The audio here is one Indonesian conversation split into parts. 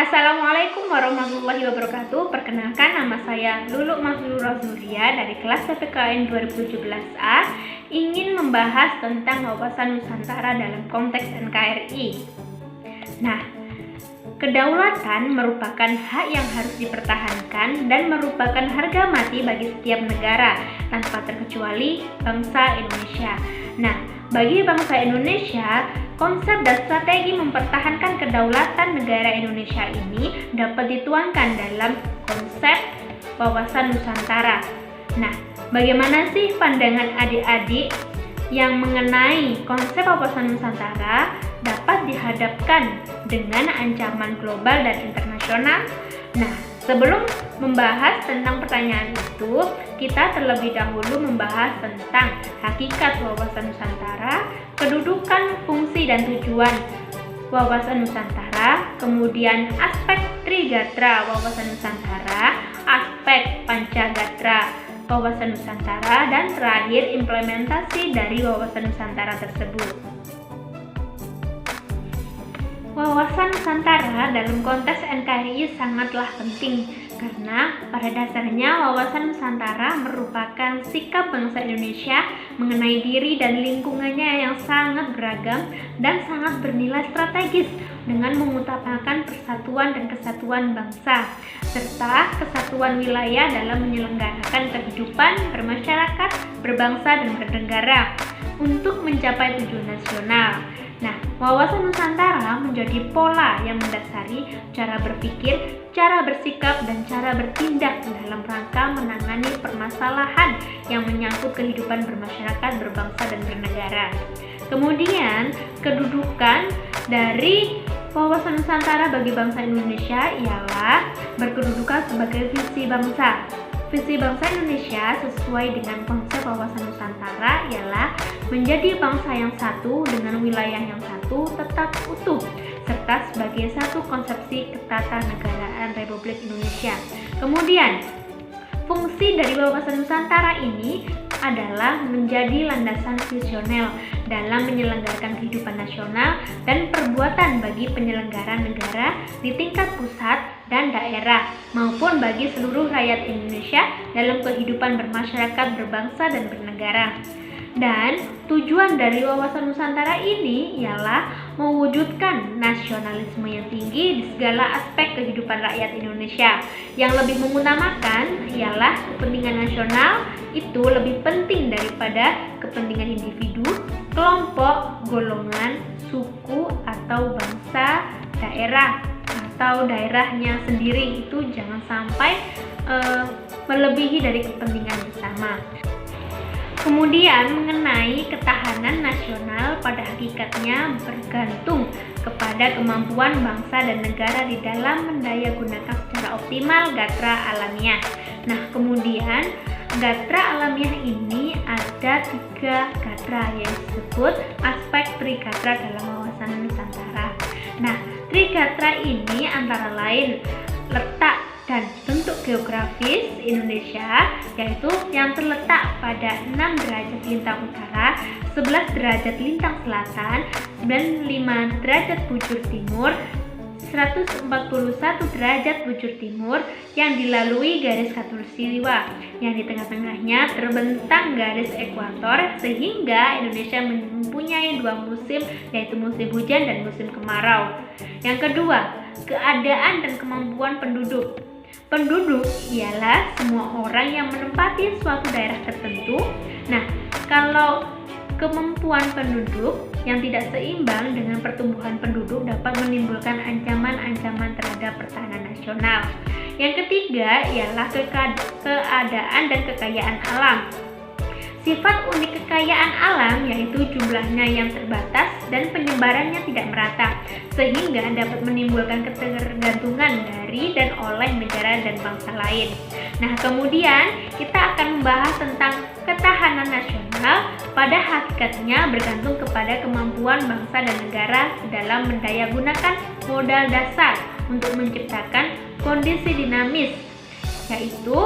Assalamualaikum warahmatullahi wabarakatuh. Perkenalkan, nama saya Lulu Mahfirurah Zulia dari kelas PPKN 2017A, ingin membahas tentang wawasan Nusantara dalam konteks NKRI. Nah, kedaulatan merupakan hak yang harus dipertahankan dan merupakan harga mati bagi setiap negara tanpa terkecuali bangsa Indonesia. Nah, bagi bangsa Indonesia, konsep dan strategi mempertahankan kedaulatan negara Indonesia ini dapat dituangkan dalam konsep wawasan Nusantara. Nah, bagaimana sih pandangan adik-adik yang mengenai konsep wawasan Nusantara dapat dihadapkan dengan ancaman global dan internasional? Nah, sebelum membahas tentang pertanyaan itu, kita terlebih dahulu membahas tentang hakikat wawasan Nusantara, kedudukan, fungsi, dan tujuan wawasan Nusantara, kemudian aspek Trigatra wawasan Nusantara, aspek Pancagatra wawasan Nusantara, dan terakhir implementasi dari wawasan Nusantara tersebut. Wawasan Nusantara dalam konteks NKRI sangatlah penting karena pada dasarnya wawasan Nusantara merupakan sikap bangsa Indonesia mengenai diri dan lingkungannya yang sangat beragam dan sangat bernilai strategis dengan mengutamakan persatuan dan kesatuan bangsa serta kesatuan wilayah dalam menyelenggarakan kehidupan bermasyarakat, berbangsa, dan bernegara untuk mencapai tujuan nasional. Nah, wawasan Nusantara menjadi pola yang mendasari cara berpikir, cara bersikap, dan cara bertindak dalam rangka menangani permasalahan yang menyangkut kehidupan bermasyarakat, berbangsa, dan bernegara. Kemudian, kedudukan dari wawasan Nusantara bagi bangsa Indonesia ialah berkedudukan sebagai visi bangsa. Visi bangsa Indonesia sesuai dengan konsep wawasan Nusantara ialah menjadi bangsa yang satu dengan wilayah yang satu tetap utuh serta sebagai satu konsepsi ketatanegaraan Republik Indonesia. Kemudian, fungsi dari wawasan Nusantara ini adalah menjadi landasan visional dalam menyelenggarakan kehidupan nasional dan perbuatan bagi penyelenggaraan negara di tingkat pusat dan daerah maupun bagi seluruh rakyat Indonesia dalam kehidupan bermasyarakat, berbangsa, dan bernegara. Dan tujuan dari wawasan Nusantara ini ialah mewujudkan nasionalisme yang tinggi di segala aspek kehidupan rakyat Indonesia. Yang lebih mengutamakan ialah kepentingan nasional itu lebih penting daripada kepentingan individu, kelompok, golongan, suku, atau bangsa, daerah, atau daerahnya sendiri. Itu jangan sampai melebihi dari kepentingan bersama. Kemudian mengenai ketahanan nasional pada hakikatnya bergantung kepada kemampuan bangsa dan negara di dalam mendayagunakan secara optimal gatra alamiah. Nah, kemudian gatra alamiah ini ada 3 gatra yang disebut aspek Trigatra dalam wawasan Nusantara. Nah, Trigatra ini antara lain letak dan bentuk geografis Indonesia, yaitu yang terletak pada 6 derajat lintang utara, 11 derajat lintang selatan, 95 derajat bujur timur, 141 derajat bujur timur yang dilalui garis khatulistiwa yang di tengah-tengahnya terbentang garis ekuator sehingga Indonesia mempunyai 2 musim, yaitu musim hujan dan musim kemarau. Yang kedua, keadaan dan kemampuan penduduk. Penduduk ialah semua orang yang menempati suatu daerah tertentu. Nah, kalau kemampuan penduduk yang tidak seimbang dengan pertumbuhan penduduk dapat menimbulkan ancaman-ancaman terhadap pertahanan nasional. Yang ketiga ialah keadaan dan kekayaan alam. Sifat unik kekayaan alam yaitu jumlahnya yang terbatas dan penyebarannya tidak merata, sehingga dapat menimbulkan ketergantungan dari dan oleh negara dan bangsa lain. Nah, kemudian kita akan membahas tentang ketahanan nasional pada hakikatnya bergantung kepada kemampuan bangsa dan negara dalam mendayagunakan modal dasar untuk menciptakan kondisi dinamis, yaitu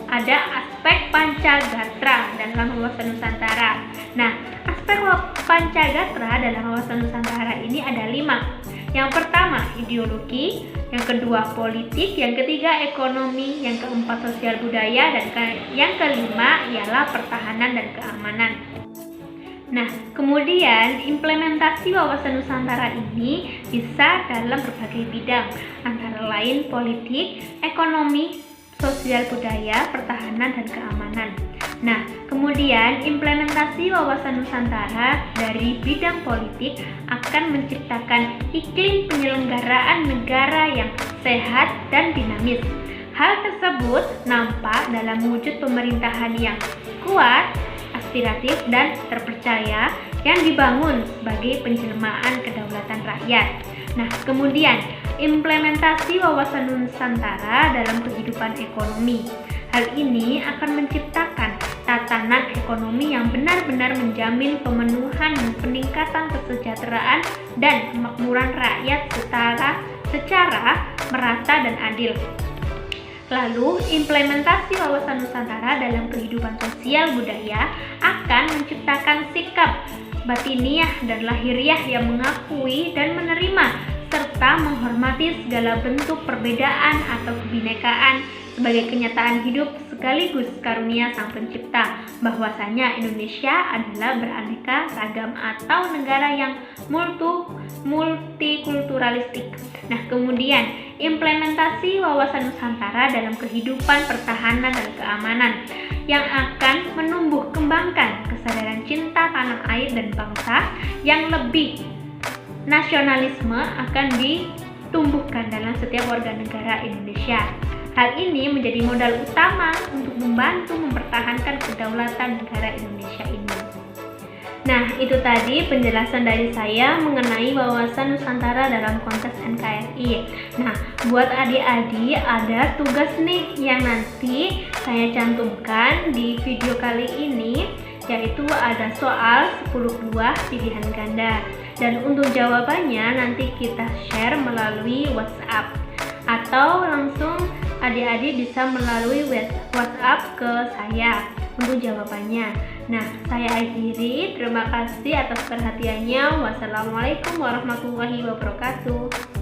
ada aspek Pancagatra dalam wawasan Nusantara. Nah, aspek Pancagatra dalam wawasan Nusantara ini ada 5. Yang pertama, ideologi, yang kedua, politik, yang ketiga, ekonomi, yang keempat, sosial budaya, dan yang kelima ialah pertahanan dan keamanan. Nah, kemudian implementasi wawasan Nusantara ini bisa dalam berbagai bidang, antara lain politik, ekonomi, sosial budaya, pertahanan, dan keamanan. Nah, kemudian implementasi wawasan Nusantara dari bidang politik akan menciptakan iklim penyelenggaraan negara yang sehat dan dinamis. Hal tersebut nampak dalam wujud pemerintahan yang kuat, aspiratif, dan terpercaya yang dibangun sebagai penjelmaan kedaulatan rakyat. Nah, kemudian implementasi wawasan Nusantara dalam kehidupan ekonomi. Hal ini akan menciptakan tatanan ekonomi yang benar-benar menjamin pemenuhan dan peningkatan kesejahteraan dan kemakmuran rakyat secara merata dan adil. Lalu, implementasi wawasan Nusantara dalam kehidupan sosial budaya akan menciptakan sikap batiniah dan lahiriah yang mengakui dan menerima serta menghormati segala bentuk perbedaan atau kebinekaan sebagai kenyataan hidup sekaligus karunia Sang Pencipta, bahwasanya Indonesia adalah beraneka ragam atau negara yang multikulturalistik. Nah, kemudian implementasi wawasan Nusantara dalam kehidupan pertahanan dan keamanan yang akan menumbuh kembangkan kesadaran cinta tanah air dan bangsa yang lebih. Nasionalisme akan ditumbuhkan dalam setiap warga negara Indonesia. Hal ini menjadi modal utama untuk membantu mempertahankan kedaulatan negara Indonesia ini. Nah, itu tadi penjelasan dari saya mengenai wawasan Nusantara dalam konteks NKRI. Nah, buat adik-adik ada tugas nih yang nanti saya cantumkan di video kali ini, yaitu ada soal 10 buah pilihan ganda. Dan untuk jawabannya nanti kita share melalui WhatsApp atau langsung adik-adik bisa melalui WhatsApp ke saya untuk jawabannya. Nah, saya akhiri. Terima kasih atas perhatiannya. Wassalamualaikum warahmatullahi wabarakatuh.